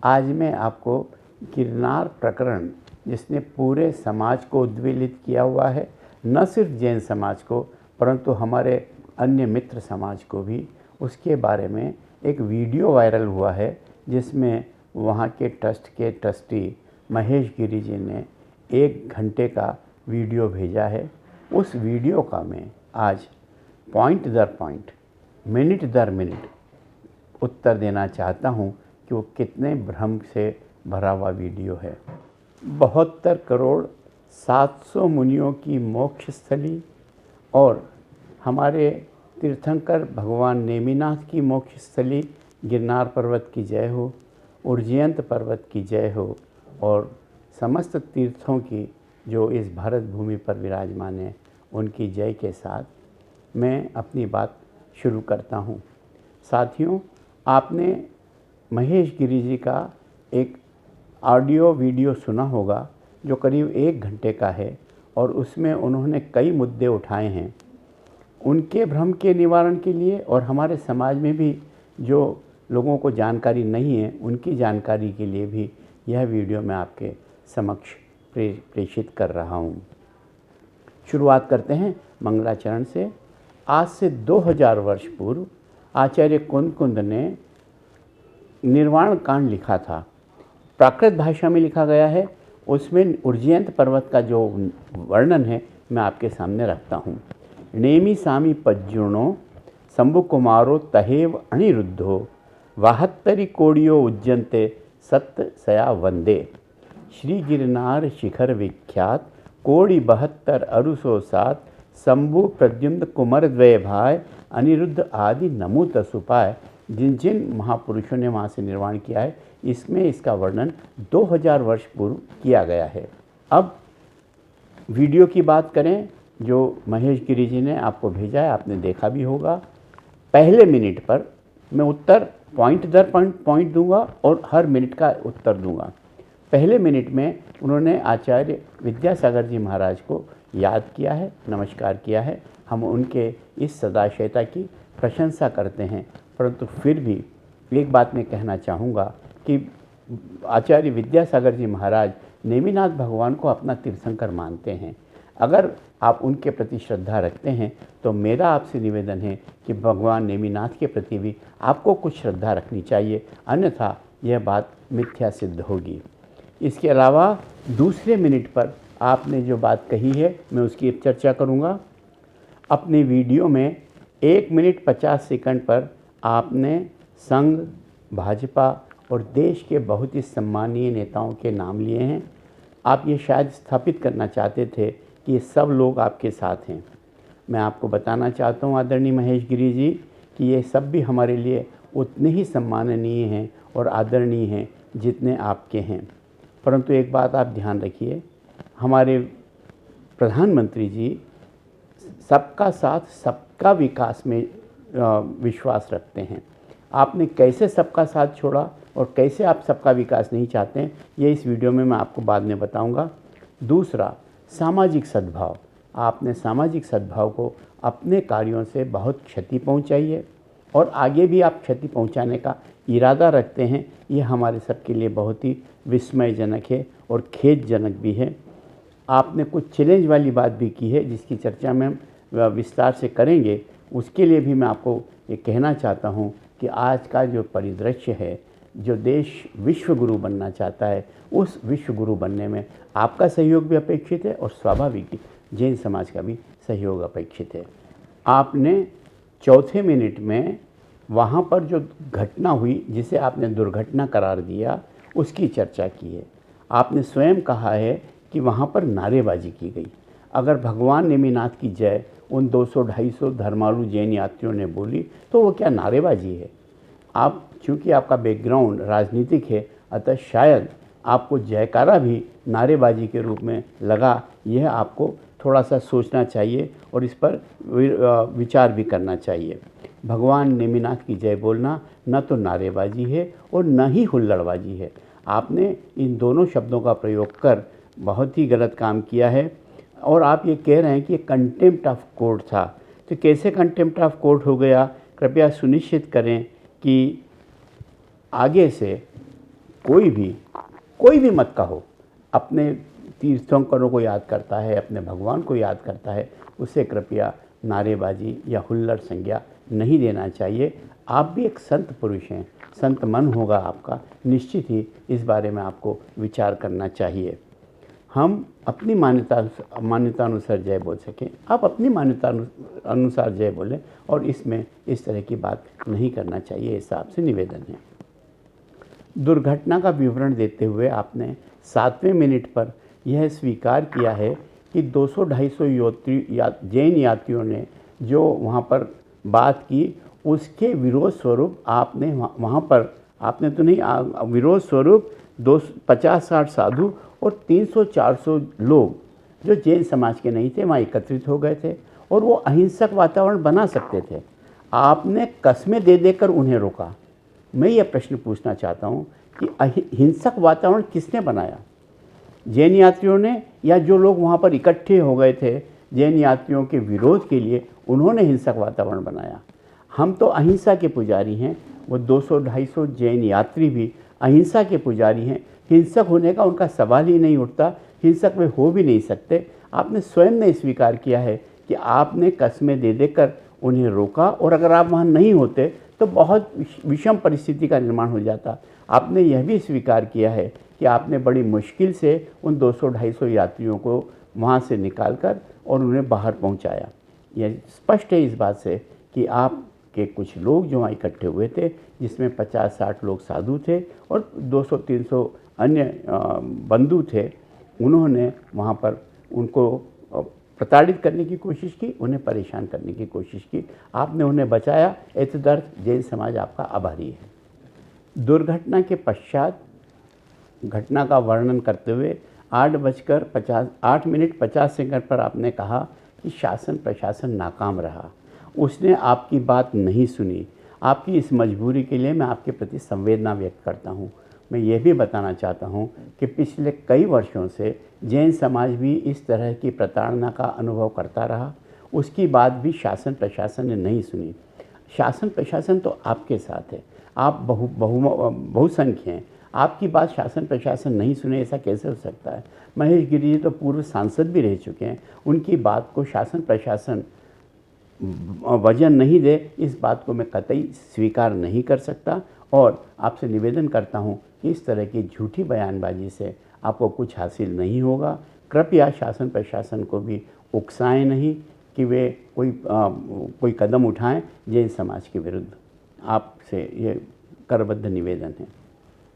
आज मैं आपको गिरनार प्रकरण, जिसने पूरे समाज को उद्वेलित किया हुआ है, न सिर्फ जैन समाज को परंतु हमारे अन्य मित्र समाज को भी, उसके बारे में एक वीडियो वायरल हुआ है जिसमें वहाँ के ट्रस्ट के ट्रस्टी महेश गिरी जी ने 1 घंटे का वीडियो भेजा है। उस वीडियो का मैं आज पॉइंट दर पॉइंट, मिनट दर मिनट उत्तर देना चाहता हूँ कि वो कितने भ्रम से भरा हुआ वीडियो है। 72 करोड़ 700 मुनियों की मोक्ष स्थली और हमारे तीर्थंकर भगवान नेमिनाथ की मोक्ष स्थली गिरनार पर्वत की जय हो, उज्जैन पर्वत की जय हो और समस्त तीर्थों की जो इस भारत भूमि पर विराजमान है उनकी जय के साथ मैं अपनी बात शुरू करता हूँ। साथियों, आपने महेश गिरी जी का एक ऑडियो वीडियो सुना होगा जो करीब 1 घंटे का है और उसमें उन्होंने कई मुद्दे उठाए हैं। उनके भ्रम के निवारण के लिए और हमारे समाज में भी जो लोगों को जानकारी नहीं है उनकी जानकारी के लिए भी यह वीडियो मैं आपके समक्ष प्रेषित कर रहा हूँ। शुरुआत करते हैं मंगलाचरण से। आज से 2000 वर्ष पूर्व आचार्य कुंद ने निर्वाण कांड लिखा था। प्राकृत भाषा में लिखा गया है। उसमें उज्जैन पर्वत का जो वर्णन है मैं आपके सामने रखता हूँ। नेमि सामी पज्जुणो शंभु कुमारो तहेव अनिरुद्धो 72 कोड़ियो उज्जंते सत्य सया वंदे। श्री गिरनार शिखर विख्यात कोड़ि 72 अरुसो 7 शंभु प्रद्युम्न कुमार द्वय भाई अनिरुद्ध आदि नमो तसुपाय। जिन जिन महापुरुषों ने वहाँ से निर्माण किया है इसमें इसका वर्णन 2000 वर्ष पूर्व किया गया है। अब वीडियो की बात करें जो महेश गिरी जी ने आपको भेजा है, आपने देखा भी होगा। पहले मिनट पर मैं उत्तर पॉइंट दर पॉइंट दूंगा और हर मिनट का उत्तर दूंगा। पहले मिनट में उन्होंने आचार्य विद्यासागर जी महाराज को याद किया है, नमस्कार किया है। हम उनके इस सदाशयता की प्रशंसा करते हैं, परंतु फिर भी एक बात मैं कहना चाहूँगा कि आचार्य विद्यासागर जी महाराज नेमिनाथ भगवान को अपना तीर्थंकर मानते हैं। अगर आप उनके प्रति श्रद्धा रखते हैं तो मेरा आपसे निवेदन है कि भगवान नेमिनाथ के प्रति भी आपको कुछ श्रद्धा रखनी चाहिए, अन्यथा यह बात मिथ्या सिद्ध होगी। इसके अलावा दूसरे मिनट पर आपने जो बात कही है मैं उसकी चर्चा करूंगा। अपने वीडियो में 1 मिनट 50 सेकंड पर आपने संघ, भाजपा और देश के बहुत ही सम्मानीय नेताओं के नाम लिए हैं। आप ये शायद स्थापित करना चाहते थे कि ये सब लोग आपके साथ हैं। मैं आपको बताना चाहता हूँ आदरणीय महेश गिरी जी कि ये सब भी हमारे लिए उतने ही सम्माननीय हैं और आदरणीय हैं जितने आपके हैं। परंतु एक बात आप ध्यान रखिए, हमारे प्रधानमंत्री जी सबका साथ सबका विकास में विश्वास रखते हैं। आपने कैसे सबका साथ छोड़ा और कैसे आप सबका विकास नहीं चाहते हैं ये इस वीडियो में मैं आपको बाद में बताऊंगा। दूसरा, सामाजिक सद्भाव। आपने सामाजिक सद्भाव को अपने कार्यों से बहुत क्षति पहुंचाई है और आगे भी आप क्षति पहुंचाने का इरादा रखते हैं। ये हमारे सबके लिए बहुत ही विस्मयजनक है और खेदजनक भी है। आपने कुछ चैलेंज वाली बात भी की है जिसकी चर्चा में विस्तार से करेंगे। उसके लिए भी मैं आपको ये कहना चाहता हूँ कि आज का जो परिदृश्य है, जो देश विश्व गुरु बनना चाहता है, उस विश्व गुरु बनने में आपका सहयोग भी अपेक्षित है और स्वाभाविक ही जैन समाज का भी सहयोग अपेक्षित है। आपने चौथे मिनट में वहाँ पर जो घटना हुई जिसे आपने दुर्घटना करार दिया उसकी चर्चा की है। आपने स्वयं कहा है कि वहाँ पर नारेबाजी की गई। अगर भगवान नेमिनाथ की जय उन 200-250 धर्मालु जैन यात्रियों ने बोली तो वो क्या नारेबाजी है? आप चूँकि आपका बैकग्राउंड राजनीतिक है, अतः शायद आपको जयकारा भी नारेबाजी के रूप में लगा। यह आपको थोड़ा सा सोचना चाहिए और इस पर विचार भी करना चाहिए। भगवान नेमिनाथ की जय बोलना न तो नारेबाजी है और न ही हुल्लड़बाजी है। आपने इन दोनों शब्दों का प्रयोग कर बहुत ही गलत काम किया है और आप ये कह रहे हैं कि ये कंटेम्प्ट ऑफ कोर्ट था। तो कैसे कंटेम्प्ट ऑफ कोर्ट हो गया? कृपया सुनिश्चित करें कि आगे से कोई भी मत का हो, अपने तीर्थंकरों को याद करता है, अपने भगवान को याद करता है, उसे कृपया नारेबाजी या हुल्लड़ संज्ञा नहीं देना चाहिए। आप भी एक संत पुरुष हैं, संत मन होगा आपका, निश्चित ही इस बारे में आपको विचार करना चाहिए। हम अपनी मान्यता अनुसार जय बोल सकें, आप अपनी मान्यता अनुसार जय बोलें, और इसमें इस तरह की बात नहीं करना चाहिए, ऐसा आपसे निवेदन है। दुर्घटना का विवरण देते हुए आपने 7वें मिनट पर यह स्वीकार किया है कि 200-250 जैन यात्रियों ने जो वहाँ पर बात की, उसके विरोध स्वरूप आपने वहाँ पर, आपने तो नहीं, विरोध स्वरूप 50-60 साधु और 300-400 लोग जो जैन समाज के नहीं थे वहाँ एकत्रित हो गए थे, और वो अहिंसक वातावरण बना सकते थे। आपने कस्में दे देकर उन्हें रोका। मैं ये प्रश्न पूछना चाहता हूँ कि हिंसक वातावरण किसने बनाया, जैन यात्रियों ने, या जो लोग वहाँ पर इकट्ठे हो गए थे जैन यात्रियों के विरोध के लिए, उन्होंने हिंसक वातावरण बनाया? हम तो अहिंसा के पुजारी हैं, वो 200-250 जैन यात्री भी अहिंसा के पुजारी हैं। हिंसक होने का उनका सवाल ही नहीं उठता, हिंसक वे हो भी नहीं सकते। आपने स्वयं ने स्वीकार किया है कि आपने कस्में दे देकर उन्हें रोका, और अगर आप वहाँ नहीं होते तो बहुत विषम परिस्थिति का निर्माण हो जाता। आपने यह भी स्वीकार किया है कि आपने बड़ी मुश्किल से उन 200-250 यात्रियों को वहाँ से निकालकर और उन्हें बाहर पहुँचाया। यह स्पष्ट है इस बात से कि आपके कुछ लोग जो वहाँ इकट्ठे हुए थे, जिसमें 50-60 लोग साधु थे और 200-300 अन्य बंधु थे, उन्होंने वहाँ पर उनको प्रताड़ित करने की कोशिश की, उन्हें परेशान करने की कोशिश की। आपने उन्हें बचाया, एतदर्थ जैन समाज आपका आभारी है। दुर्घटना के पश्चात घटना का वर्णन करते हुए 8 मिनट 50 सेकंड पर आपने कहा कि शासन प्रशासन नाकाम रहा, उसने आपकी बात नहीं सुनी। आपकी इस मजबूरी के लिए मैं आपके प्रति संवेदना व्यक्त करता हूँ। मैं ये भी बताना चाहता हूँ कि पिछले कई वर्षों से जैन समाज भी इस तरह की प्रताड़ना का अनुभव करता रहा, उसकी बात भी शासन प्रशासन ने नहीं सुनी। शासन प्रशासन तो आपके साथ है, आप बहुसंख्य हैं, आपकी बात शासन प्रशासन नहीं सुने, ऐसा कैसे हो सकता है? महेश गिरी जी तो पूर्व सांसद भी रह चुके हैं, उनकी बात को शासन प्रशासन वजन नहीं दे, इस बात को मैं कतई स्वीकार नहीं कर सकता। और आपसे निवेदन करता हूँ कि इस तरह की झूठी बयानबाजी से आपको कुछ हासिल नहीं होगा। कृपया शासन प्रशासन को भी उकसाएं नहीं कि वे कोई कदम उठाएं जैन समाज के विरुद्ध। आपसे ये करबद्ध निवेदन है।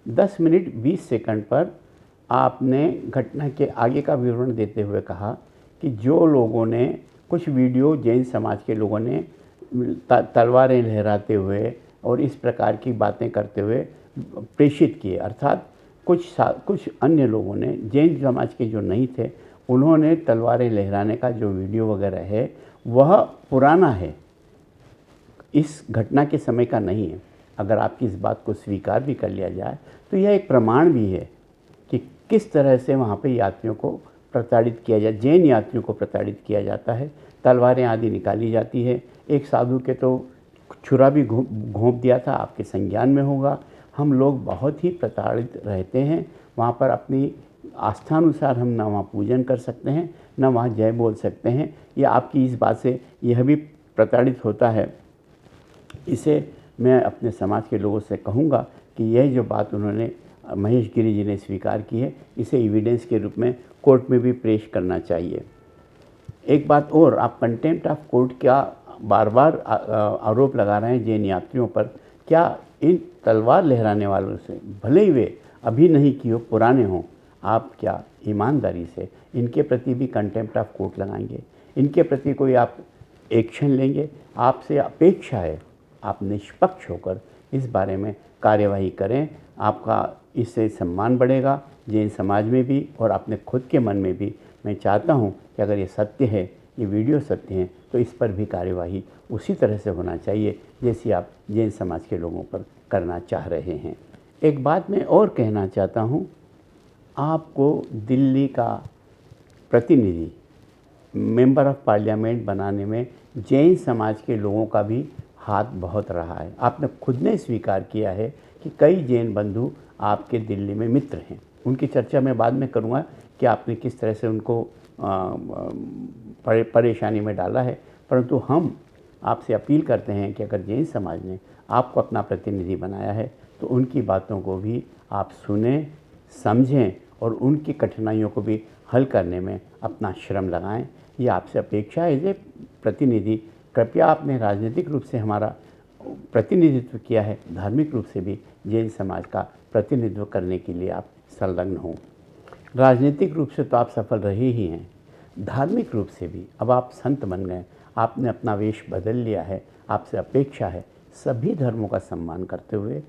10 मिनट 20 सेकंड पर आपने घटना के आगे का विवरण देते हुए कहा कि जो लोगों ने कुछ वीडियो जैन समाज के लोगों ने तलवारें लहराते हुए और इस प्रकार की बातें करते हुए प्रेषित किए, अर्थात कुछ अन्य लोगों ने, जैन समाज के जो नहीं थे, उन्होंने तलवारें लहराने का जो वीडियो वगैरह है वह पुराना है, इस घटना के समय का नहीं है। अगर आपकी इस बात को स्वीकार भी कर लिया जाए तो यह एक प्रमाण भी है कि किस तरह से वहाँ पे यात्रियों को प्रताड़ित किया जाए, जैन यात्रियों को प्रताड़ित किया जाता है, तलवारें आदि निकाली जाती है। एक साधु के तो छुरा भी घोंप दिया था, आपके संज्ञान में होगा। हम लोग बहुत ही प्रताड़ित रहते हैं वहाँ पर, अपनी आस्थानुसार हम ना वहाँ पूजन कर सकते हैं, ना वहाँ जय बोल सकते हैं। या आपकी इस बात से यह भी प्रताड़ित होता है। इसे मैं अपने समाज के लोगों से कहूँगा कि यह जो बात उन्होंने महेश गिरी जी ने स्वीकार की है, इसे एविडेंस के रूप में कोर्ट में भी पेश करना चाहिए। एक बात और, आप कंटेम्प्ट ऑफ कोर्ट क्या बार बार आरोप लगा रहे हैं जैन यात्रियों पर। क्या इन तलवार लहराने वालों से, भले ही वे अभी नहीं की हो, पुराने हों, आप क्या ईमानदारी से इनके प्रति भी कंटेम्प्ट ऑफ कोर्ट लगाएंगे? इनके प्रति कोई आप एक्शन लेंगे? आपसे अपेक्षा है आप निष्पक्ष होकर इस बारे में कार्यवाही करें। आपका इससे सम्मान बढ़ेगा जैन समाज में भी और अपने खुद के मन में भी। मैं चाहता हूं कि अगर ये सत्य है, ये वीडियो सत्य हैं, तो इस पर भी कार्यवाही उसी तरह से होना चाहिए जैसी आप जैन समाज के लोगों पर करना चाह रहे हैं। एक बात मैं और कहना चाहता हूँ, आपको दिल्ली का प्रतिनिधि, मेंबर ऑफ पार्लियामेंट बनाने में जैन समाज के लोगों का भी हाथ बहुत रहा है। आपने खुद ने स्वीकार किया है कि कई जैन बंधु आपके दिल्ली में मित्र हैं। उनकी चर्चा मैं बाद में करूँगा कि आपने किस तरह से उनको परेशानी में डाला है, परंतु हम आपसे अपील करते हैं कि अगर जैन समाज ने आपको अपना प्रतिनिधि बनाया है तो उनकी बातों को भी आप सुने, समझें और उनकी कठिनाइयों को भी हल करने में अपना श्रम लगाएं। ये आपसे अपेक्षा है। ये प्रतिनिधि, कृपया आपने राजनीतिक रूप से हमारा प्रतिनिधित्व किया है, धार्मिक रूप से भी जैन समाज का प्रतिनिधित्व करने के लिए आप संलग्न हों। राजनीतिक रूप से तो आप सफल रहे ही हैं, धार्मिक रूप से भी अब आप संत बन गए, आपने अपना वेश बदल लिया है। आपसे अपेक्षा है सभी धर्मों का सम्मान करते हुए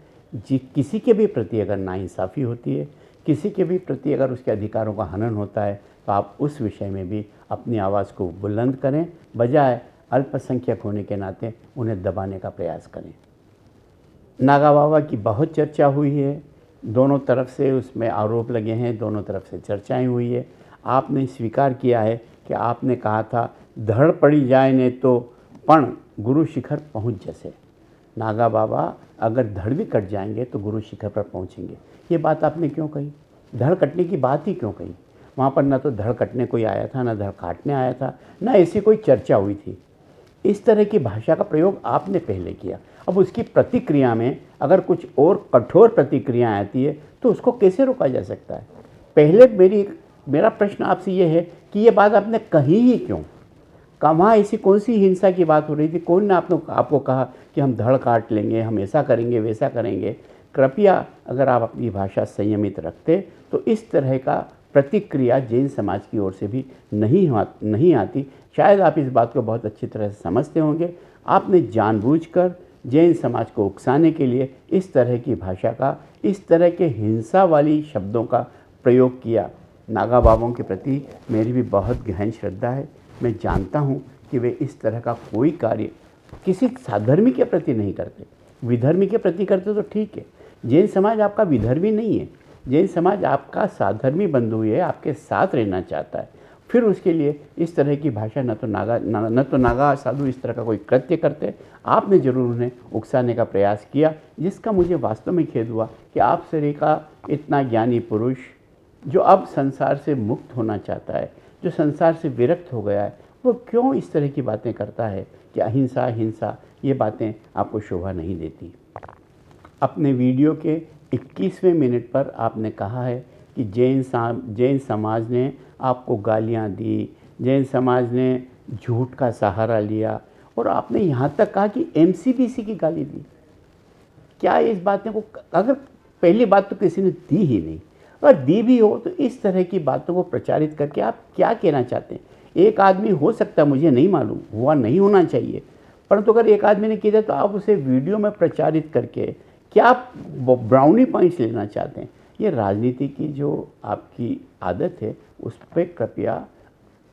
किसी के भी प्रति अगर नाइंसाफ़ी होती है, किसी के भी प्रति अगर उसके अधिकारों का हनन होता है, तो आप उस विषय में भी अपनी आवाज़ को बुलंद करें, बजाय अल्पसंख्यक होने के नाते उन्हें दबाने का प्रयास करें। नागा बाबा की बहुत चर्चा हुई है, दोनों तरफ से उसमें आरोप लगे हैं, दोनों तरफ से चर्चाएं हुई है। आपने स्वीकार किया है कि आपने कहा था धड़ पड़ी जाए ने तो पण गुरु शिखर पहुँच जैसे। नागा बाबा अगर धड़ भी कट जाएंगे तो गुरु शिखर पर पहुँचेंगे। ये बात आपने क्यों कही? धड़ कटने की बात ही क्यों कही? वहाँ पर ना तो धड़ कटने कोई आया था, ना धड़ काटने आया था, ना ऐसी कोई चर्चा हुई थी। इस तरह की भाषा का प्रयोग आपने पहले किया। अब उसकी प्रतिक्रिया में अगर कुछ और कठोर प्रतिक्रिया आती है तो उसको कैसे रोका जा सकता है? पहले मेरा प्रश्न आपसे ये है कि ये बात आपने कही ही क्यों? वहाँ ऐसी कौन सी हिंसा की बात हो रही थी? कौन ने आपको कहा कि हम धड़ काट लेंगे, हम ऐसा करेंगे, वैसा करेंगे? कृपया अगर आप अपनी भाषा संयमित रखते तो इस तरह का प्रतिक्रिया जैन समाज की ओर से भी नहीं आती। शायद आप इस बात को बहुत अच्छी तरह से समझते होंगे। आपने जानबूझकर जैन समाज को उकसाने के लिए इस तरह की भाषा का, इस तरह के हिंसा वाली शब्दों का प्रयोग किया। नागा बाबाओं के प्रति मेरी भी बहुत गहन श्रद्धा है। मैं जानता हूँ कि वे इस तरह का कोई कार्य किसी साधर्मी के प्रति नहीं करते। विधर्मी के प्रति करते तो ठीक है। जैन समाज आपका विधर्मी नहीं है। जैन समाज आपका साधर्मी बंधु है, आपके साथ रहना चाहता है। फिर उसके लिए इस तरह की भाषा न तो नागा साधु इस तरह का कोई कृत्य करते। आपने जरूर उन्हें उकसाने का प्रयास किया, जिसका मुझे वास्तव में खेद हुआ कि आप से का इतना ज्ञानी पुरुष जो अब संसार से मुक्त होना चाहता है, जो संसार से विरक्त हो गया है, वो क्यों इस तरह की बातें करता है कि अहिंसा हिंसा, ये बातें आपको शोभा नहीं देती। अपने वीडियो के 21वें मिनट पर आपने कहा है कि जैन समाज ने आपको गालियां दी, जैन समाज ने झूठ का सहारा लिया, और आपने यहाँ तक कहा कि एमसीबीसी की गाली दी। क्या इस बातें को, अगर पहली बात तो किसी ने दी ही नहीं, और दी भी हो तो इस तरह की बातों को प्रचारित करके आप क्या कहना चाहते हैं? एक आदमी हो सकता है, मुझे नहीं मालूम, हुआ नहीं होना चाहिए, परंतु अगर एक आदमी ने किया तो आप उसे वीडियो में प्रचारित करके क्या आप ब्राउनी पॉइंट्स लेना चाहते हैं? ये राजनीति की जो आपकी आदत है उस पर कृपया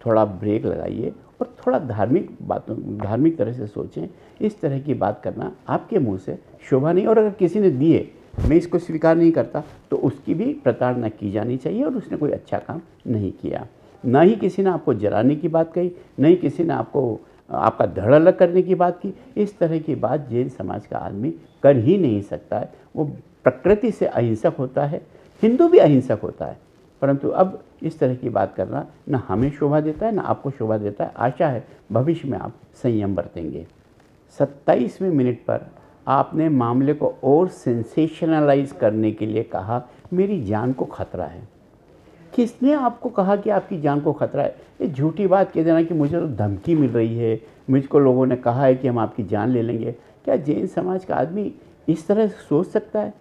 थोड़ा ब्रेक लगाइए और थोड़ा धार्मिक तरह से सोचें। इस तरह की बात करना आपके मुंह से शोभा नहीं, और अगर किसी ने दिए, मैं इसको स्वीकार नहीं करता, तो उसकी भी प्रताड़ना की जानी चाहिए, और उसने कोई अच्छा काम नहीं किया। ना ही किसी ने आपको जलाने की बात कही, न ही किसी ने आपका धड़ अलग करने की बात की। इस तरह की बात जैन समाज का आदमी कर ही नहीं सकता है। वो प्रकृति से अहिंसक होता है, हिंदू भी अहिंसक होता है, परंतु अब इस तरह की बात करना न हमें शोभा देता है, न आपको शोभा देता है। आशा है भविष्य में आप संयम बरतेंगे। 27वें मिनट पर आपने मामले को और सेंसेशनलाइज करने के लिए कहा मेरी जान को खतरा है। किसने आपको कहा कि आपकी जान को खतरा है? ये झूठी बात कह देना कि मुझे तो धमकी मिल रही है, मुझको लोगों ने कहा है कि हम आपकी जान ले लेंगे। क्या जैन समाज का आदमी इस तरह से सोच सकता है?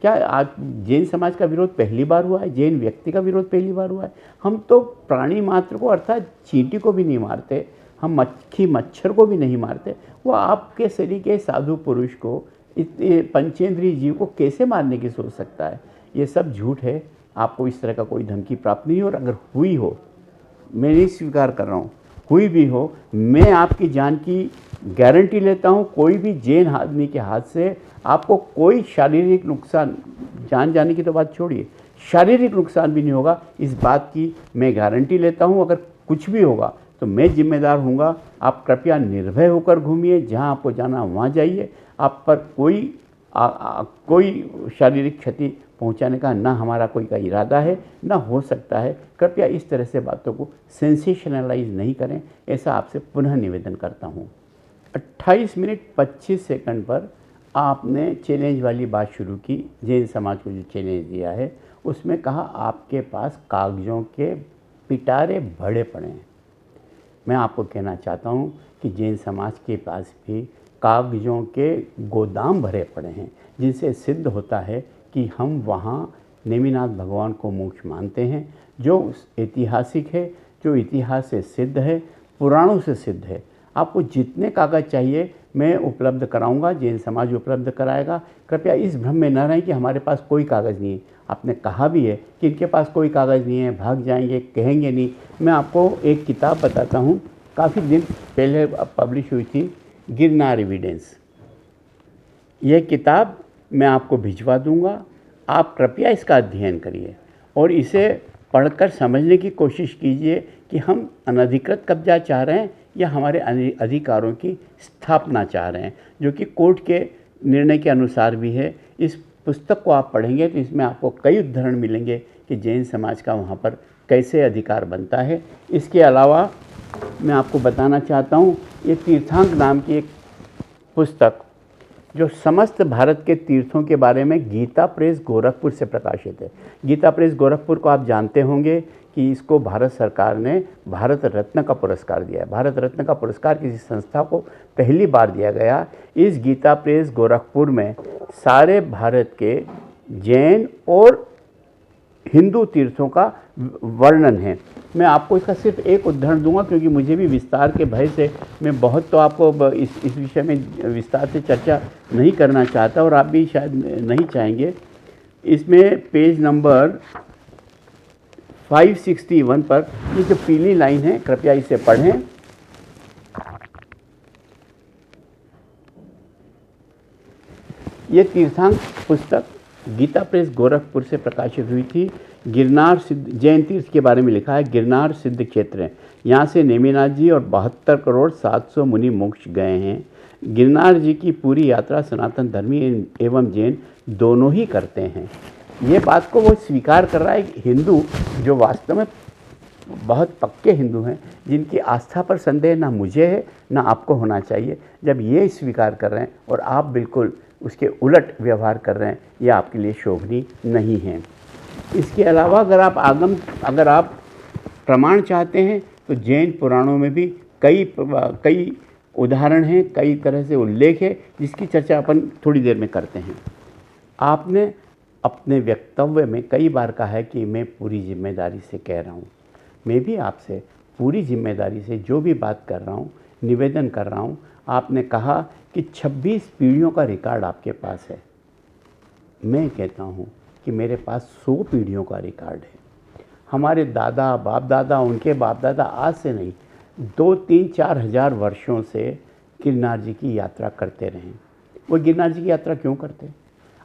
क्या आज जैन समाज का विरोध पहली बार हुआ है? जैन व्यक्ति का विरोध पहली बार हुआ है? हम तो प्राणी मात्र को, अर्थात चींटी को भी नहीं मारते, हम मक्खी मच्छर को भी नहीं मारते। वो आपके शरीर के साधु पुरुष को, इतने पंचेंद्रीय जीव को कैसे मारने की सोच सकता है? ये सब झूठ है। आपको इस तरह का कोई धमकी प्राप्त नहीं हो, और अगर हुई हो, मैं नहीं स्वीकार कर रहा हूँ, हुई भी हो, मैं आपकी जान की गारंटी लेता हूँ। कोई भी जैन आदमी के हाथ से आपको कोई शारीरिक नुकसान, जान जाने की तो बात छोड़िए, शारीरिक नुकसान भी नहीं होगा, इस बात की मैं गारंटी लेता हूँ। अगर कुछ भी होगा तो मैं जिम्मेदार हूँगा। आप कृपया निर्भय होकर घूमिए, जहाँ आपको जाना वहाँ जाइए। आप पर कोई शारीरिक क्षति पहुंचाने का ना हमारा कोई का इरादा है, ना हो सकता है। कृपया इस तरह से बातों को सेंसेशनलाइज नहीं करें, ऐसा आपसे पुनः निवेदन करता हूं। 28 मिनट 25 सेकंड पर आपने चैलेंज वाली बात शुरू की। जैन समाज को जो चैलेंज दिया है उसमें कहा आपके पास कागज़ों के पिटारे भरे पड़े हैं। मैं आपको कहना चाहता हूँ कि जैन समाज के पास भी कागज़ों के गोदाम भरे पड़े हैं, जिनसे सिद्ध होता है कि हम वहाँ नेमिनाथ भगवान को मोक्ष मानते हैं, जो ऐतिहासिक है, जो इतिहास से सिद्ध है, पुराणों से सिद्ध है। आपको जितने कागज़ चाहिए मैं उपलब्ध कराऊंगा, जैन समाज उपलब्ध कराएगा। कृपया इस भ्रम में न रहें कि हमारे पास कोई कागज़ नहीं है। आपने कहा भी है कि इनके पास कोई कागज़ नहीं है, भाग जाएंगे, कहेंगे नहीं। मैं आपको एक किताब बताता हूँ, काफ़ी दिन पहले पब्लिश हुई थी, गिरनार एविडेंस। यह किताब मैं आपको भिजवा दूंगा, आप कृपया इसका अध्ययन करिए और इसे पढ़कर समझने की कोशिश कीजिए कि हम अनधिकृत कब्जा चाह रहे हैं या हमारे अधिकारों की स्थापना चाह रहे हैं, जो कि कोर्ट के निर्णय के अनुसार भी है। इस पुस्तक को आप पढ़ेंगे तो इसमें आपको कई उदाहरण मिलेंगे कि जैन समाज का वहाँ पर कैसे अधिकार बनता है। इसके अलावा मैं आपको बताना चाहता हूँ, ये तीर्थांक नाम की एक पुस्तक जो समस्त भारत के तीर्थों के बारे में गीता प्रेस गोरखपुर से प्रकाशित है। गीता प्रेस गोरखपुर को आप जानते होंगे कि इसको भारत सरकार ने भारत रत्न का पुरस्कार दिया है। भारत रत्न का पुरस्कार किसी संस्था को पहली बार दिया गया। इस गीता प्रेस गोरखपुर में सारे भारत के जैन और हिंदू तीर्थों का वर्णन है। मैं आपको इसका सिर्फ एक उदाहरण दूंगा, क्योंकि मुझे भी विस्तार के भय से मैं बहुत तो आपको इस विषय में विस्तार से चर्चा नहीं करना चाहता और आप भी शायद नहीं चाहेंगे। इसमें पेज नंबर 561 पर ये जो पीली लाइन है, कृपया इसे पढ़ें। ये तीर्थांक पुस्तक गीता प्रेस गोरखपुर से प्रकाशित हुई थी। गिरनार सिद्ध जैन तीर्थ के बारे में लिखा है। गिरनार सिद्ध क्षेत्र है, यहाँ से नेमिनाथ जी और 72 करोड़ 700 मुनि मोक्ष गए हैं। गिरनार जी की पूरी यात्रा सनातन धर्मी एवं जैन दोनों ही करते हैं। ये बात को वो स्वीकार कर रहा है कि हिंदू जो वास्तव में बहुत पक्के हिंदू हैं, जिनकी आस्था पर संदेह ना मुझे है ना आपको होना चाहिए, जब ये स्वीकार कर रहे हैं और आप बिल्कुल उसके उलट व्यवहार कर रहे हैं, यह आपके लिए शोभनीय नहीं है। इसके अलावा अगर आप प्रमाण चाहते हैं तो जैन पुराणों में भी कई उदाहरण हैं, कई तरह से उल्लेख है, जिसकी चर्चा अपन थोड़ी देर में करते हैं। आपने अपने वक्तव्य में कई बार कहा है कि मैं पूरी जिम्मेदारी से कह रहा हूँ। मैं भी आपसे पूरी जिम्मेदारी से जो भी बात कर रहा हूँ, निवेदन कर रहा हूँ। आपने कहा कि 26 पीढ़ियों का रिकॉर्ड आपके पास है। मैं कहता हूँ कि मेरे पास 100 पीढ़ियों का रिकॉर्ड है। हमारे दादा बाप दादा, उनके बाप दादा आज से नहीं 2-3-4 हज़ार वर्षों से गिरनार जी की यात्रा करते रहे। वो गिरनार जी की यात्रा क्यों करते हैं?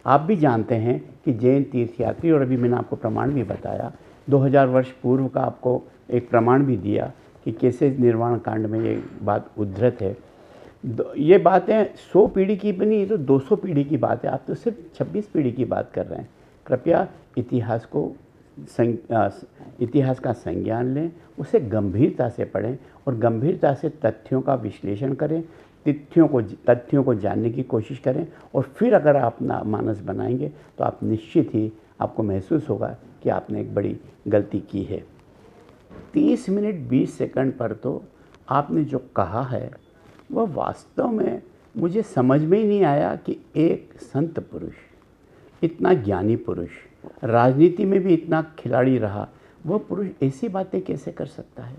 आप भी जानते हैं कि जैन तीर्थयात्री, और अभी मैंने आपको प्रमाण भी बताया, 2000 वर्ष पूर्व का आपको एक प्रमाण भी दिया कि कैसे निर्वाण कांड में ये बात उद्धृत है। ये बातें 100 पीढ़ी की बनी, ये तो 200 पीढ़ी की बात है। आप तो सिर्फ 26 पीढ़ी की बात कर रहे हैं। कृपया इतिहास का संज्ञान लें, उसे गंभीरता से पढ़ें और गंभीरता से तथ्यों का विश्लेषण करें, तथ्यों को जानने की कोशिश करें, और फिर अगर आप मानस बनाएंगे तो आप निश्चित ही आपको महसूस होगा कि आपने एक बड़ी गलती की है। 30 मिनट 20 सेकंड पर तो आपने जो कहा है वह वास्तव में मुझे समझ में ही नहीं आया कि एक संत पुरुष, इतना ज्ञानी पुरुष, राजनीति में भी इतना खिलाड़ी रहा, वह पुरुष ऐसी बातें कैसे कर सकता है?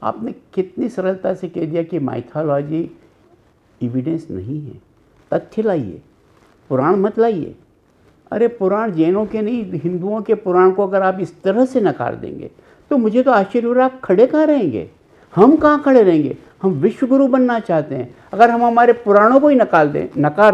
आपने कितनी सरलता से कह दिया कि माइथोलॉजी एविडेंस नहीं है, तथ्य लाइए, पुराण मत लाइए। अरे पुराण जैनों के नहीं, हिंदुओं के पुराण को अगर आप इस तरह से नकार देंगे तो मुझे तो आश्चर्य हो रहा है, आप खड़े कहाँ रहेंगे? हम कहाँ खड़े रहेंगे? हम विश्वगुरु बनना चाहते हैं। अगर हम हमारे पुराणों को ही नकार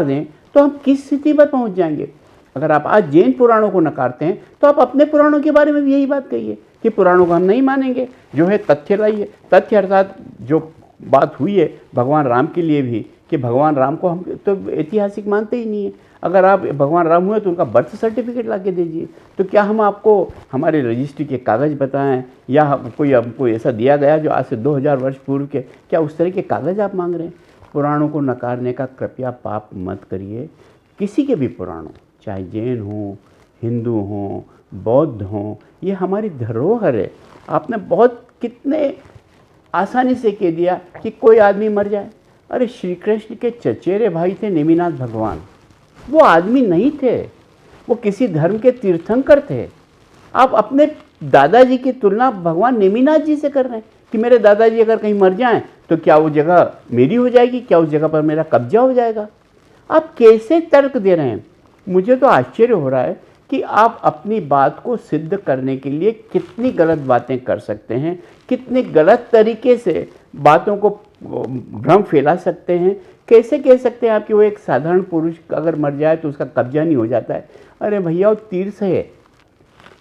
दें तो हम किस स्थिति पर पहुँच जाएंगे? अगर आप आज जैन पुराणों को नकारते हैं तो आप अपने पुराणों के बारे में भी यही बात कहिए कि पुराणों को हम नहीं मानेंगे, जो है तथ्य लाइए। तथ्य अर्थात जो बात हुई है भगवान राम के लिए भी, कि भगवान राम को हम तो ऐतिहासिक मानते ही नहीं है। अगर आप भगवान राम हुए तो उनका बर्थ सर्टिफिकेट ला के दीजिए। तो क्या हम आपको हमारे रजिस्ट्री के कागज़ बताएं, या कोई हमको ऐसा दिया गया जो आज से 2000 वर्ष पूर्व के, क्या उस तरह के कागज़ आप मांग रहे हैं? पुराणों को नकारने का कृपया पाप मत करिए। किसी के भी पुराणों, चाहे जैन हों, हिंदू हों, बौद्ध हों, ये हमारी धरोहर है। आपने बहुत कितने आसानी से कह दिया कि कोई आदमी मर जाए। अरे श्री कृष्ण के चचेरे भाई थे नेमिनाथ भगवान, वो आदमी नहीं थे, वो किसी धर्म के तीर्थंकर थे। आप अपने दादाजी की तुलना भगवान नेमिनाथ जी से कर रहे हैं कि मेरे दादाजी अगर कहीं मर जाएं तो क्या वो जगह मेरी हो जाएगी, क्या उस जगह पर मेरा कब्जा हो जाएगा? आप कैसे तर्क दे रहे हैं? मुझे तो आश्चर्य हो रहा है कि आप अपनी बात को सिद्ध करने के लिए कितनी गलत बातें कर सकते हैं, कितने गलत तरीके से बातों को भ्रम फैला सकते हैं। कैसे कह सकते हैं आप कि वो एक साधारण पुरुष अगर मर जाए तो उसका कब्जा नहीं हो जाता है? अरे भैया, वो तीर्थ है,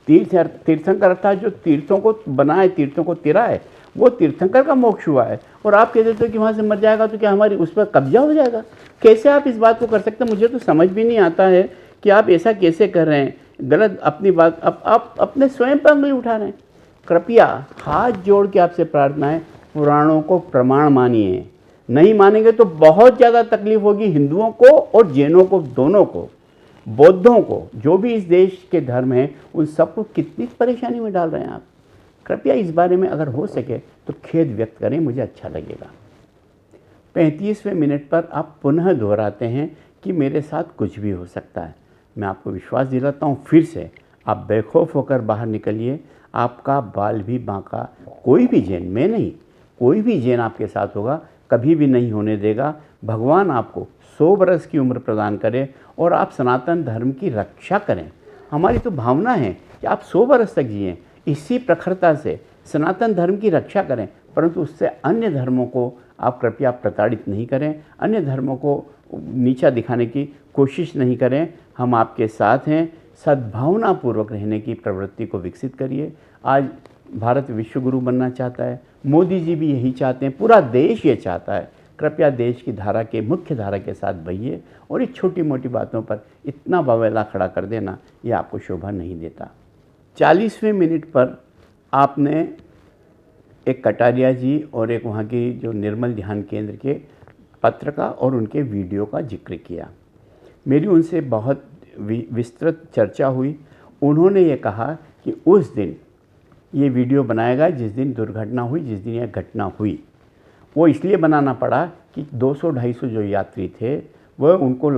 तीर्थंकर अर्थात जो तीर्थों को बनाए, तीर्थों को तिराए, वो तीर्थंकर का मोक्ष हुआ है। और आप कह देते हो कि वहाँ से मर जाएगा तो क्या हमारी उस पर कब्जा हो जाएगा? कैसे आप इस बात को कर सकते हैं? मुझे तो समझ भी नहीं आता है कि आप ऐसा कैसे कर रहे हैं। गलत अपनी बात आप अपने स्वयं पर उंगली उठा रहे हैं। कृपया हाथ जोड़ के आपसे प्रार्थना है, पुराणों को प्रमाण मानिए। नहीं मानेंगे तो बहुत ज़्यादा तकलीफ होगी हिंदुओं को और जैनों को, दोनों को, बौद्धों को, जो भी इस देश के धर्म हैं, उन सबको कितनी परेशानी में डाल रहे हैं आप। कृपया इस बारे में अगर हो सके तो खेद व्यक्त करें, मुझे अच्छा लगेगा। 35वें मिनट पर आप पुनः दोहराते हैं कि मेरे साथ कुछ भी हो सकता है। मैं आपको विश्वास दिलाता हूँ, फिर से आप बेखौफ होकर बाहर निकलिए। आपका बाल भी बांका कोई भी जैन, मैं नहीं, कोई भी जैन आपके साथ होगा, कभी भी नहीं होने देगा। भगवान आपको 100 बरस की उम्र प्रदान करे और आप सनातन धर्म की रक्षा करें। हमारी तो भावना है कि आप 100 बरस तक जिएं, इसी प्रखरता से सनातन धर्म की रक्षा करें, परंतु उससे अन्य धर्मों को आप कृपया प्रताड़ित नहीं करें, अन्य धर्मों को नीचा दिखाने की कोशिश नहीं करें। हम आपके साथ हैं। सद्भावनापूर्वक रहने की प्रवृत्ति को विकसित करिए। आज भारत विश्वगुरु बनना चाहता है, मोदी जी भी यही चाहते हैं, पूरा देश ये चाहता है। कृपया देश की धारा के, मुख्य धारा के साथ बहिए और इस छोटी मोटी बातों पर इतना बवेला खड़ा कर देना, ये आपको शोभा नहीं देता। 40वें मिनट पर आपने एक कटारिया जी और एक वहाँ की जो निर्मल ध्यान केंद्र के पत्र का और उनके वीडियो का जिक्र किया। मेरी उनसे बहुत विस्तृत चर्चा हुई। उन्होंने ये कहा कि उस दिन ये वीडियो बनाएगा जिस दिन दुर्घटना हुई, जिस दिन यह घटना हुई। वो इसलिए बनाना पड़ा कि 200-250 जो यात्री थे वह उनको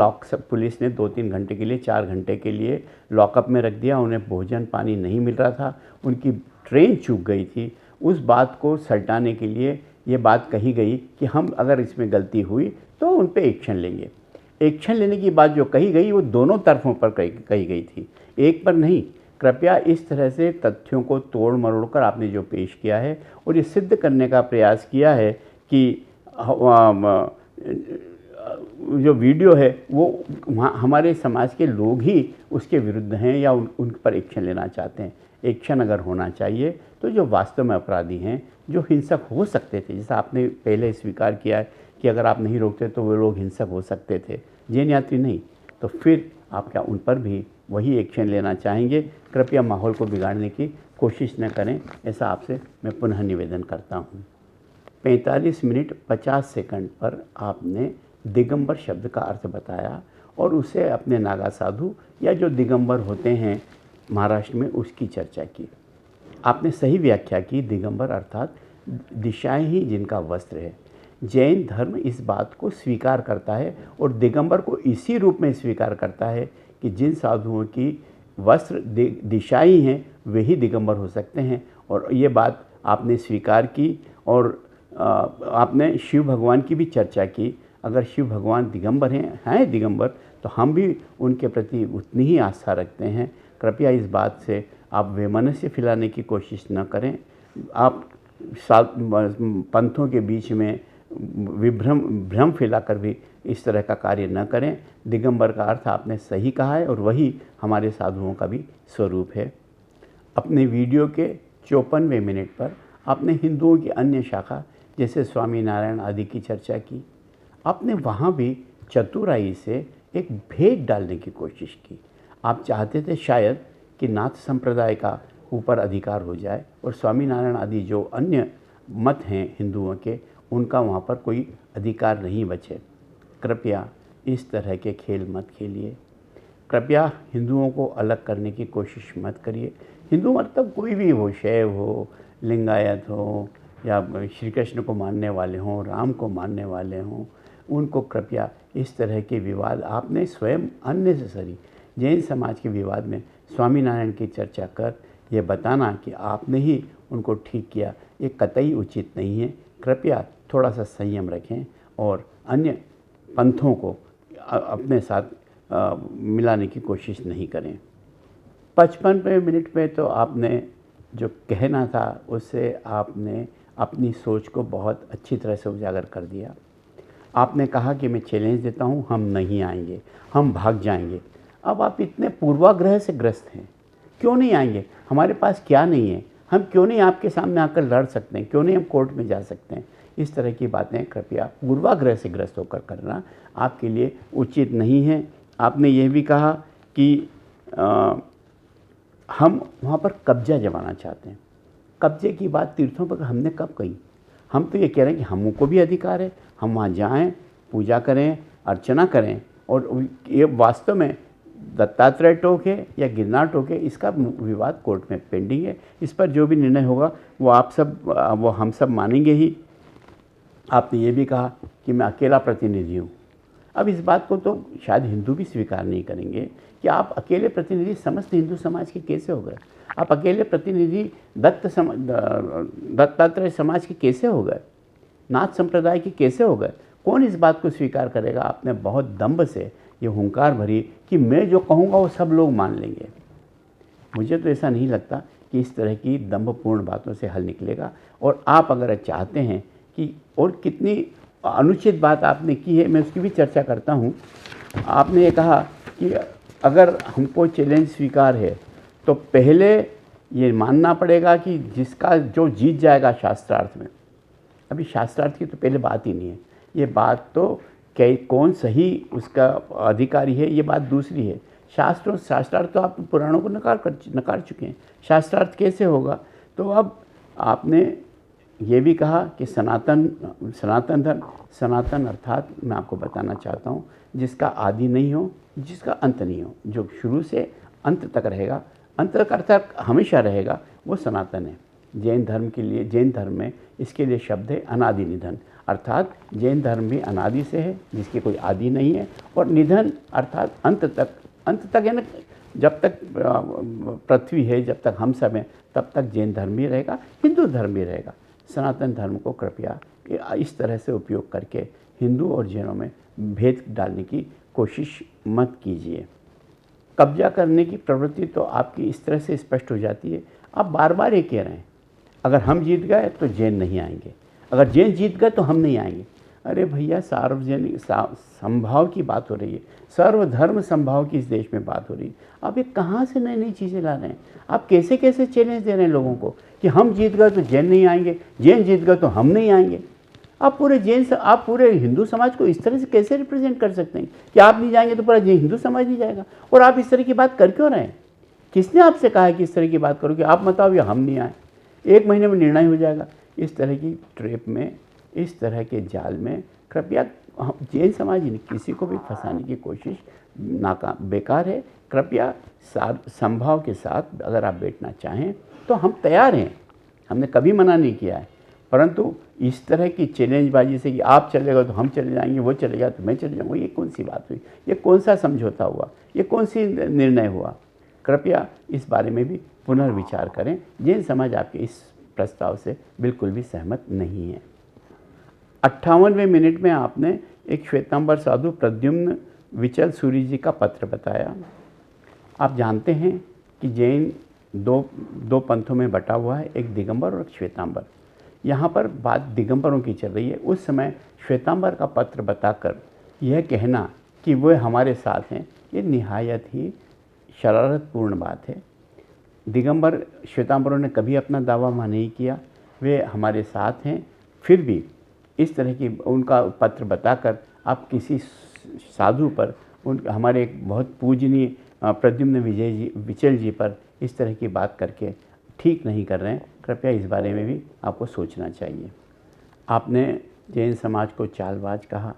पुलिस ने 2-3 घंटे के लिए, 4 घंटे के लिए लॉकअप में रख दिया। उन्हें भोजन पानी नहीं मिल रहा था, उनकी ट्रेन चूक गई थी। उस बात को सल्टाने के लिए ये बात कही गई कि हम अगर इसमें गलती हुई तो उन पर एक्शन लेंगे। एक्शन लेने की बात जो कही गई वो दोनों तरफों पर कही गई थी, एक पर नहीं। कृपया इस तरह से तथ्यों को तोड़ मरोड़ कर आपने जो पेश किया है और ये सिद्ध करने का प्रयास किया है कि जो वीडियो है वो हमारे समाज के लोग ही उसके विरुद्ध हैं या उन पर एक्शन लेना चाहते हैं। एक्शन अगर होना चाहिए तो जो वास्तव में अपराधी हैं, जो हिंसक हो सकते थे, जैसा आपने पहले स्वीकार किया है कि अगर आप नहीं रोकते तो वो लोग हिंसक हो सकते थे, जैन यात्री नहीं, तो फिर आप क्या उन पर भी वही एक्शन लेना चाहेंगे? कृपया माहौल को बिगाड़ने की कोशिश न करें, ऐसा आपसे मैं पुनः निवेदन करता हूँ। 45 मिनट 50 सेकंड पर आपने दिगंबर शब्द का अर्थ बताया और उसे अपने नागा साधु या जो दिगंबर होते हैं महाराष्ट्र में उसकी चर्चा की। आपने सही व्याख्या की, दिगंबर अर्थात दिशाएं ही जिनका वस्त्र है। जैन धर्म इस बात को स्वीकार करता है और दिगंबर को इसी रूप में स्वीकार करता है कि जिन साधुओं की वस्त्र दिशाएं हैं वही दिगंबर हो सकते हैं। और ये बात आपने स्वीकार की और आपने शिव भगवान की भी चर्चा की। अगर शिव भगवान दिगंबर हैं दिगंबर, तो हम भी उनके प्रति उतनी ही आस्था रखते हैं। कृपया इस बात से आप वैमनस्य फैलाने की कोशिश न करें। आप पंथों के बीच में भ्रम फैलाकर भी इस तरह का कार्य न करें। दिगंबर का अर्थ आपने सही कहा है और वही हमारे साधुओं का भी स्वरूप है। अपने वीडियो के 54वें मिनट पर आपने हिंदुओं की अन्य शाखा जैसे स्वामी नारायण आदि की चर्चा की। आपने वहाँ भी चतुराई से एक भेद डालने की कोशिश की। आप चाहते थे शायद कि नाथ संप्रदाय का ऊपर अधिकार हो जाए और स्वामीनारायण आदि जो अन्य मत हैं हिंदुओं के, उनका वहाँ पर कोई अधिकार नहीं बचे। कृपया इस तरह के खेल मत खेलिए। कृपया हिंदुओं को अलग करने की कोशिश मत करिए। हिंदू मतलब कोई भी हो, शैव हो, लिंगायत हो, या श्री कृष्ण को मानने वाले हों, राम को मानने वाले हों, उनको कृपया इस तरह के विवाद, आपने स्वयं अननेसेसरी जैन समाज के विवाद में स्वामीनारायण की चर्चा कर ये बताना कि आपने ही उनको ठीक किया, ये कतई उचित नहीं है। कृपया थोड़ा सा संयम रखें और अन्य पंथों को अपने साथ मिलाने की कोशिश नहीं करें। 55वें मिनट में तो आपने जो कहना था उससे आपने अपनी सोच को बहुत अच्छी तरह से उजागर कर दिया। आपने कहा कि मैं चैलेंज देता हूँ, हम नहीं आएंगे, हम भाग जाएंगे। अब आप इतने पूर्वाग्रह से ग्रस्त हैं, क्यों नहीं आएंगे? हमारे पास क्या नहीं है? हम क्यों नहीं आपके सामने आकर लड़ सकते हैं? क्यों नहीं हम कोर्ट में जा सकते हैं? इस तरह की बातें कृपया पूर्वाग्रह से ग्रस्त होकर करना आपके लिए उचित नहीं है। आपने ये भी कहा कि हम वहाँ पर कब्जा जमाना चाहते हैं। कब्जे की बात तीर्थों पर हमने कब कही? हम तो ये कह रहे हैं कि हमको भी अधिकार है, हम वहाँ जाएं, पूजा करें, अर्चना करें। और ये वास्तव में दत्तात्रेय टोक है या गिरनार टोक है, इसका विवाद कोर्ट में पेंडिंग है। इस पर जो भी निर्णय होगा वो हम सब मानेंगे ही। आपने ये भी कहा कि मैं अकेला प्रतिनिधि हूँ। अब इस बात को तो शायद हिंदू भी स्वीकार नहीं करेंगे कि आप अकेले प्रतिनिधि समस्त हिंदू समाज के कैसे हो गए? आप अकेले प्रतिनिधि दत्तात्रेय समाज के कैसे हो गए? नाथ संप्रदाय के कैसे हो गए? कौन इस बात को स्वीकार करेगा? आपने बहुत दम्भ से ये हुंकार भरी कि मैं जो कहूँगा वो सब लोग मान लेंगे। मुझे तो ऐसा नहीं लगता कि इस तरह की दम्भपूर्ण बातों से हल निकलेगा। और आप अगर चाहते हैं कि और कितनी अनुचित बात आपने की है, मैं उसकी भी चर्चा करता हूँ। आपने ये कहा कि अगर हमको चैलेंज स्वीकार है तो पहले ये मानना पड़ेगा कि जो जीत जाएगा शास्त्रार्थ में। अभी शास्त्रार्थ की तो पहले बात ही नहीं है। ये बात तो कौन सही उसका अधिकारी है, ये बात दूसरी है। शास्त्रार्थ तो आप पुराणों को नकार चुके हैं। शास्त्रार्थ कैसे होगा? तो अब आपने ये भी कहा कि सनातन धर्म, सनातन अर्थात मैं आपको बताना चाहता हूँ जिसका आदि नहीं हो, जिसका अंत नहीं हो, जो शुरू से अंत तक रहेगा, अंत तक अर्थात हमेशा रहेगा, वो सनातन है। जैन धर्म के लिए, जैन धर्म में इसके लिए शब्द है अनादि निधन, अर्थात जैन धर्म भी अनादि से है जिसकी कोई आदि नहीं है। और निधन अर्थात अंत तक है ना, जब तक पृथ्वी है, जब तक हम सब हैं, तब तक जैन धर्म भी रहेगा, हिंदू धर्म भी रहेगा। सनातन धर्म को कृपया इस तरह से उपयोग करके हिंदू और जैनों में भेद डालने की कोशिश मत कीजिए। कब्जा करने की प्रवृत्ति तो आपकी इस तरह से स्पष्ट हो जाती है। आप बार बार ये कह रहे हैं अगर हम जीत गए तो जैन नहीं आएंगे, अगर जैन जीत गए तो हम नहीं आएंगे। अरे भैया, सार्वजनिक संभाव की बात हो रही है, सर्वधर्म संभाव की इस देश में बात हो रही है। आप ये कहाँ से नई नई चीज़ें ला रहे हैं? आप कैसे कैसे चैलेंज दे रहे हैं लोगों को कि हम जीत गए तो जैन नहीं आएंगे, जैन जीत गए तो हम नहीं आएंगे। आप पूरे हिंदू समाज को इस तरह से कैसे रिप्रेजेंट कर सकते हैं कि आप नहीं जाएंगे तो पूरा हिंदू समाज नहीं जाएगा? और आप इस तरह की बात कर क्यों रहे हैं? किसने आपसे कहा है कि इस तरह की बात करो कि आप मत आओ या हम नहीं आए, 1 महीने में निर्णय हो जाएगा? इस तरह की ट्रैप में, इस तरह के जाल में कृपया जैन समाज ने किसी को भी फंसाने की कोशिश बेकार है। कृपया संभाव के साथ अगर आप बैठना चाहें तो हम तैयार हैं, हमने कभी मना नहीं किया है। परंतु इस तरह की चैलेंजबाजी से कि आप चलेगा तो हम चले जाएंगे, वो चलेगा तो मैं चले जाऊँगा, ये कौन सी बात हुई? ये कौन सा समझौता हुआ? ये कौन सी निर्णय हुआ? कृपया इस बारे में भी पुनर्विचार करें। जैन समाज आपके इस प्रस्ताव से बिल्कुल भी सहमत नहीं है। 58वें मिनट में आपने एक श्वेतांबर साधु प्रद्युम्न विचल सूरी जी का पत्र बताया। आप जानते हैं कि जैन दो पंथों में बटा हुआ है, एक दिगंबर और एक श्वेतांबर। यहाँ पर बात दिगंबरों की चल रही है। उस समय श्वेतांबर का पत्र बताकर यह कहना कि वे हमारे साथ हैं, ये निहायत ही शरारतपूर्ण बात है। दिगंबर श्वेतांबरों ने कभी अपना दावा नहीं किया, वे हमारे साथ हैं। फिर भी इस तरह की उनका पत्र बताकर आप किसी साधु पर हमारे एक बहुत पूजनीय प्रद्युम्न विचल जी पर इस तरह की बात करके ठीक नहीं कर रहे हैं। कृपया इस बारे में भी आपको सोचना चाहिए। आपने जैन समाज को चालबाज कहा,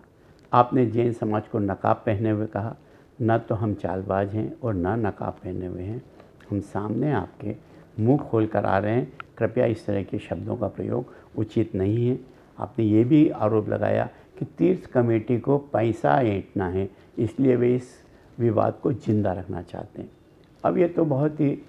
आपने जैन समाज को नकाब पहने हुए कहा। न तो हम चालबाज हैं और न नकाब पहने हुए हैं, हम सामने आपके मुंह खोल कर आ रहे हैं। कृपया इस तरह के शब्दों का प्रयोग उचित नहीं है। आपने ये भी आरोप लगाया कि तीर्थ कमेटी को पैसा ऐंठना है, इसलिए वे इस विवाद को जिंदा रखना चाहते हैं। अब ये तो बहुत ही,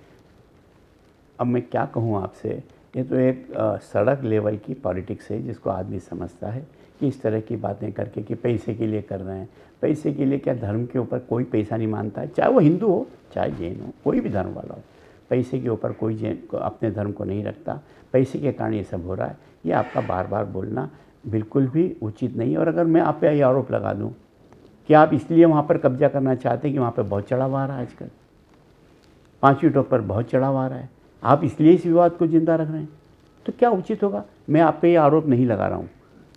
अब मैं क्या कहूँ आपसे, ये तो एक सड़क लेवल की पॉलिटिक्स है जिसको आदमी समझता है कि इस तरह की बातें करके कि पैसे के लिए कर रहे हैं। पैसे के लिए क्या, धर्म के ऊपर कोई पैसा नहीं मानता है, चाहे वो हिंदू हो चाहे जैन हो, कोई भी धर्म वाला हो। पैसे के ऊपर कोई जैन को अपने धर्म को नहीं रखता। पैसे के कारण ये सब हो रहा है। ये आपका बार बार बोलना बिल्कुल भी उचित नहीं है। और अगर मैं आप पे ये आरोप लगा दूँ कि आप इसलिए वहाँ पर कब्जा करना चाहते हैं कि वहाँ पर बहुत चढ़ावा आ रहा है आजकल, 5वीं टॉप पर बहुत चढ़ावा आ रहा है, आप इसलिए इस विवाद को जिंदा रख रहे हैं, तो क्या उचित होगा? मैं आप पे ये आरोप नहीं लगा रहा हूँ,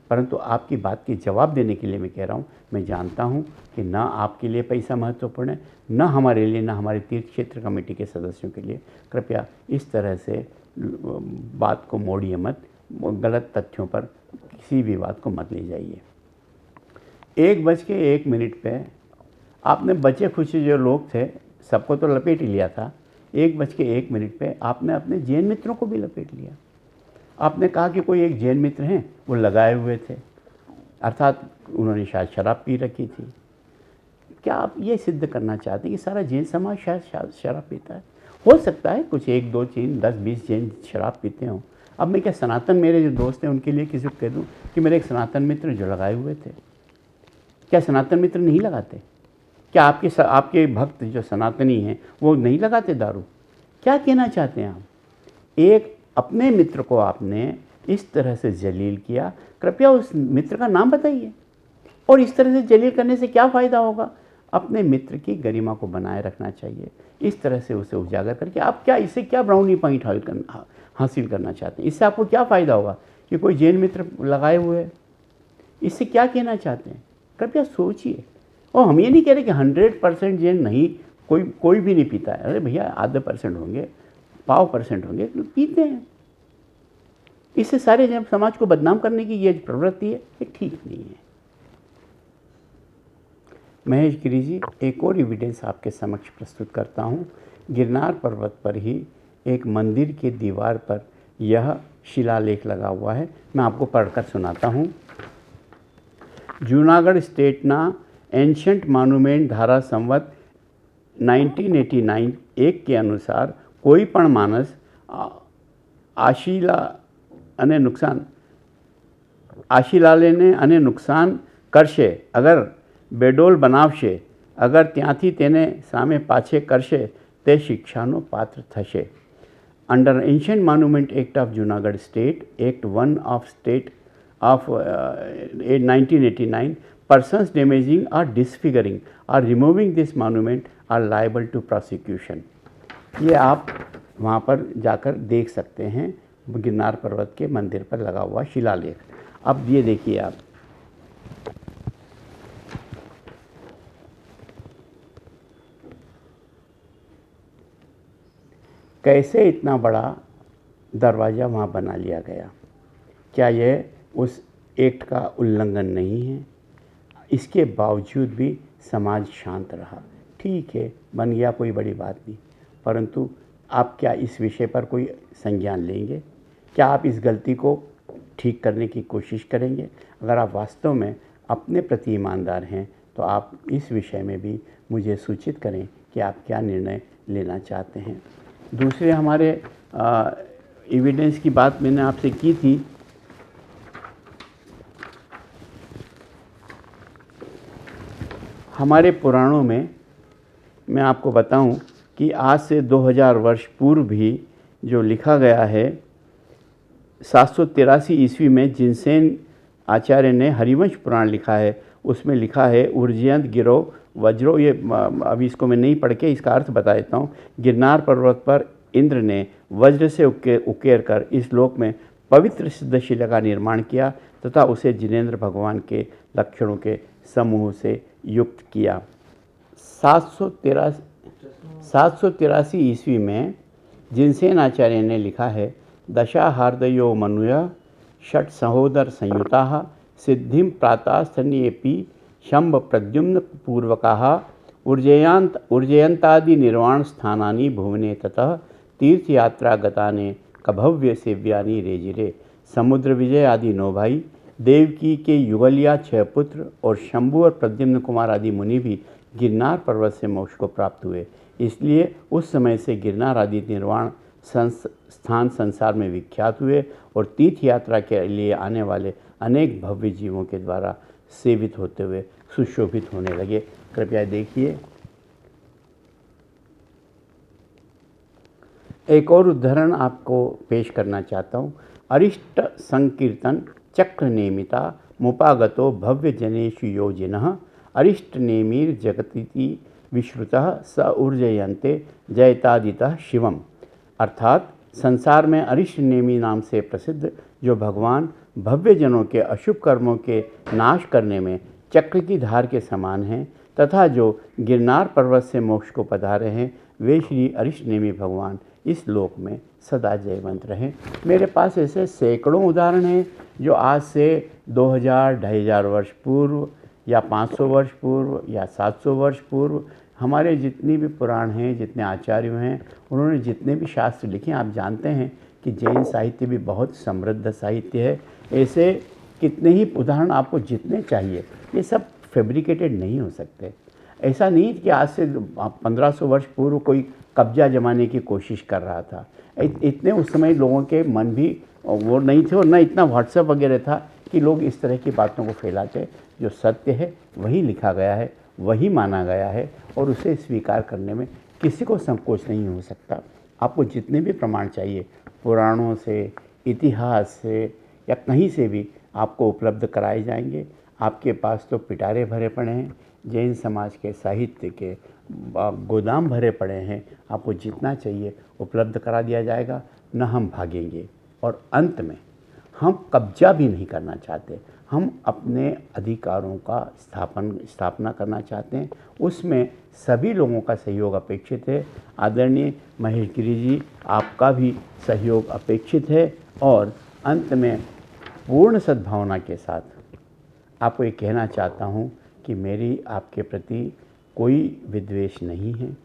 परंतु आपकी बात के जवाब देने के लिए मैं कह रहा हूँ। मैं जानता हूँ कि ना आपके लिए पैसा महत्वपूर्ण है, ना हमारे लिए, ना हमारे तीर्थ क्षेत्र कमेटी के सदस्यों के लिए। कृपया इस तरह से बात को मोड़िए मत, गलत तथ्यों पर किसी भी बात को मत ले जाइए। 1:01 पे आपने बचे खुचे जो लोग थे सबको तो लपेट ही लिया था। 1:01 पे आपने अपने जैन मित्रों को भी लपेट लिया। आपने कहा कि कोई एक जैन मित्र हैं वो लगाए हुए थे, अर्थात उन्होंने शायद शराब पी रखी थी। क्या आप ये सिद्ध करना चाहते हैं कि सारा जैन समाज शायद शराब पीता है? हो सकता है कुछ 1, 2, 3, 10, 20 जैन शराब पीते हों। अब मैं क्या सनातन, मेरे जो दोस्त हैं उनके लिए किसी को कह दूँ कि मेरे एक सनातन मित्र जो लगाए हुए थे? क्या सनातन मित्र नहीं लगाते? क्या आपके भक्त जो सनातनी हैं वो नहीं लगाते दारू? क्या कहना चाहते हैं आप? एक अपने मित्र को आपने इस तरह से जलील किया। कृपया उस मित्र का नाम बताइए। और इस तरह से जलील करने से क्या फ़ायदा होगा? अपने मित्र की गरिमा को बनाए रखना चाहिए। इस तरह से उसे उजागर करके आप क्या, इससे क्या ब्राउनी पॉइंट हासिल करना चाहते हैं? इससे आपको क्या फ़ायदा होगा कि कोई जैन मित्र लगाए हुए है? इससे क्या कहना चाहते हैं? कृपया सोचिए। और हम ये नहीं कह रहे कि 100% जैन नहीं, कोई भी नहीं पीता है। अरे भैया, आधे % होंगे, 0.5% होंगे पीते हैं। इससे सारे जन समाज को बदनाम करने की ये प्रवृत्ति है, ये ठीक नहीं है। महेश गिरी जी, एक और एविडेंस आपके समक्ष प्रस्तुत करता हूँ। गिरनार पर्वत पर ही एक मंदिर के दीवार पर यह शिलालेख लगा हुआ है। मैं आपको पढ़कर सुनाता हूँ। जूनागढ़ स्टेटना एंशंट मॉन्यूमेंट धारा संवत 1989 1 के अनुसार कोई पण मानस આશીલાલેને અને નુકસાન કરશે, અગર બેડોલ બનાવશે, અગર ત્યાંથી તેને સામે પાછે કરશે તે શિક્ષાનો પાત્ર થશે. Under ancient monument act of Junagadh state, act 1 of state of 1989, persons damaging or disfiguring or removing this monument are liable to prosecution. ये आप वहाँ पर जाकर देख सकते हैं, गिरनार पर्वत के मंदिर पर लगा हुआ शिलालेख। अब ये देखिए आप, कैसे इतना बड़ा दरवाज़ा वहाँ बना लिया गया। क्या यह उस एक्ट का उल्लंघन नहीं है? इसके बावजूद भी समाज शांत रहा। ठीक है, बन गया, कोई बड़ी बात नहीं, परंतु आप क्या इस विषय पर कोई संज्ञान लेंगे? क्या आप इस गलती को ठीक करने की कोशिश करेंगे? अगर आप वास्तव में अपने प्रति ईमानदार हैं तो आप इस विषय में भी मुझे सूचित करें कि आप क्या निर्णय लेना चाहते हैं। दूसरे हमारे एविडेंस की बात मैंने आपसे की थी। हमारे पुराणों में मैं आपको बताऊं कि आज से 2000 वर्ष पूर्व भी जो लिखा गया है, 783 ईस्वी में जिनसेन आचार्य ने हरिवंश पुराण लिखा है। उसमें लिखा है, उर्जयंत गिरो वज्रो, ये अभी इसको मैं नहीं पढ़ के इसका अर्थ बता देता हूँ। गिरनार पर्वत पर इंद्र ने वज्र से उकेर कर इस लोक में पवित्र सिद्धशिला का निर्माण किया तथा उसे जिनेंद्र भगवान के लक्षणों के समूह से युक्त किया। 783 ईस्वी में जिनसेन आचार्य ने लिखा है, दशा हार्दयो मनुय षट सहोदर संयुता सिद्धिं प्रातस्थनीयेपि शंभ प्रद्युम्न पूर्वकाः ऊर्जयंतादि निर्वाण स्थानानि भुवने ततः तीर्थयात्रा गताने कभव्य सेव्यानि रेजिरे। समुद्र विजय आदि 9 भाई, देवकी के युगलिया 6 पुत्र और शंभु और प्रद्युम्न कुमार आदि मुनि भी गिरनार पर्वत से मोक्ष को प्राप्त हुए। इसलिए उस समय से गिरनार आदि निर्वाण स्थान संसार में विख्यात हुए और तीर्थ यात्रा के लिए आने वाले अनेक भव्य जीवों के द्वारा सेवित होते हुए सुशोभित होने लगे। कृपया देखिए, एक और उदाहरण आपको पेश करना चाहता हूँ। अरिष्ट संकीर्तन चक्र नेमिता मुपागतो भव्य जनेषु योजिनः अरिष्ट नेमीर जगतीति विश्रुतः स ऊर्जयन्ते जयतादितः शिवम। अर्थात संसार में अरिष्ट नेमी नाम से प्रसिद्ध जो भगवान भव्य जनों के अशुभ कर्मों के नाश करने में चक्र की धार के समान हैं तथा जो गिरनार पर्वत से मोक्ष को पधारे हैं, वे श्री अरिष्ट नेमी भगवान इस लोक में सदा जयवंत रहें। मेरे पास ऐसे सैकड़ों उदाहरण हैं जो आज से 2000-2500 वर्ष पूर्व या 500 वर्ष पूर्व या 700 वर्ष पूर्व हमारे जितनी भी पुराण हैं, जितने आचार्य हैं, उन्होंने जितने भी शास्त्र लिखे, आप जानते हैं कि जैन साहित्य भी बहुत समृद्ध साहित्य है। ऐसे कितने ही उदाहरण आपको जितने चाहिए, ये सब फैब्रिकेटेड नहीं हो सकते। ऐसा नहीं कि आज से 1500 वर्ष पूर्व कोई कब्जा जमाने की कोशिश कर रहा था। इतने उस समय लोगों के मन भी वो नहीं थे और न इतना व्हाट्सएप वगैरह था कि लोग इस तरह की बातों को फैलाते। जो सत्य है वही लिखा गया है, वही माना गया है और उसे स्वीकार करने में किसी को संकोच नहीं हो सकता। आपको जितने भी प्रमाण चाहिए, पुराणों से, इतिहास से या कहीं से भी आपको उपलब्ध कराए जाएंगे। आपके पास तो पिटारे भरे पड़े हैं, जैन समाज के साहित्य के गोदाम भरे पड़े हैं। आपको जितना चाहिए उपलब्ध करा दिया जाएगा। न हम भागेंगे और अंत में हम कब्जा भी नहीं करना चाहते। हम अपने अधिकारों का स्थापना करना चाहते हैं। उसमें सभी लोगों का सहयोग अपेक्षित है। आदरणीय महेश गिरी जी, आपका भी सहयोग अपेक्षित है। और अंत में पूर्ण सद्भावना के साथ आपको ये कहना चाहता हूँ कि मेरी आपके प्रति कोई विद्वेष नहीं है।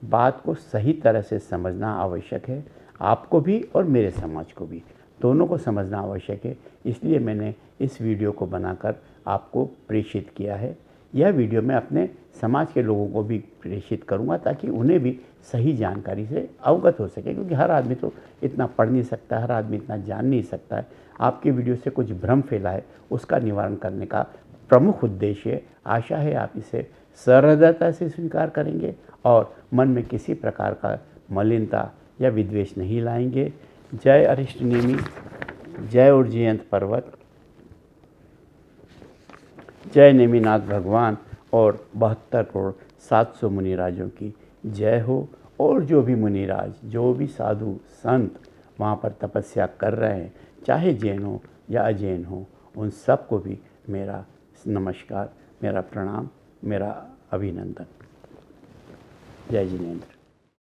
बात को सही तरह से समझना आवश्यक है, आपको भी और मेरे समाज को भी, दोनों को समझना आवश्यक है। इसलिए मैंने इस वीडियो को बनाकर आपको प्रेषित किया है। यह वीडियो मैं अपने समाज के लोगों को भी प्रेषित करूंगा ताकि उन्हें भी सही जानकारी से अवगत हो सके, क्योंकि हर आदमी तो इतना पढ़ नहीं सकता, हर आदमी इतना जान नहीं सकता है। आपके वीडियो से कुछ भ्रम फैला है, उसका निवारण करने का प्रमुख उद्देश्य। आशा है आप इसे सहृदयता से स्वीकार करेंगे और मन में किसी प्रकार का मलिनता या विद्वेष नहीं लाएंगे। जय अरिष्ट नेमी, जय उज्जयंत पर्वत, जय नेमिनाथ भगवान और 72 करोड़ 700 मुनिराजों की जय हो। और जो भी मुनिराज, जो भी साधु संत वहाँ पर तपस्या कर रहे हैं, चाहे जैन हो या अजैन हो, उन सबको भी मेरा नमस्कार, मेरा प्रणाम, मेरा अभिनंदन। जय जिनेंद्र।